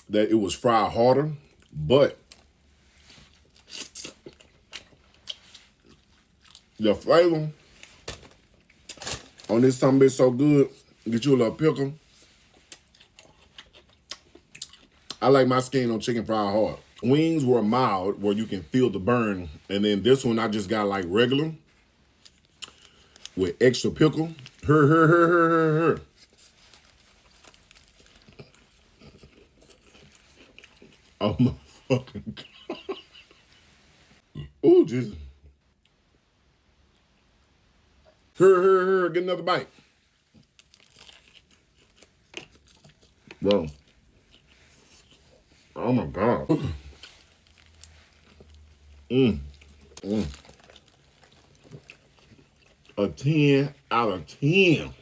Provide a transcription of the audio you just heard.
that it was fried harder, but the flavor on this something is so good. Get you a little pickle. I like my skin on chicken fried hard. Wings were mild, where you can feel the burn. And then this one, I just got like regular with extra pickle. Her. Oh my fucking God. Ooh, Jesus. Her. Get another bite. Bro. Oh my God. A 10 out of 10.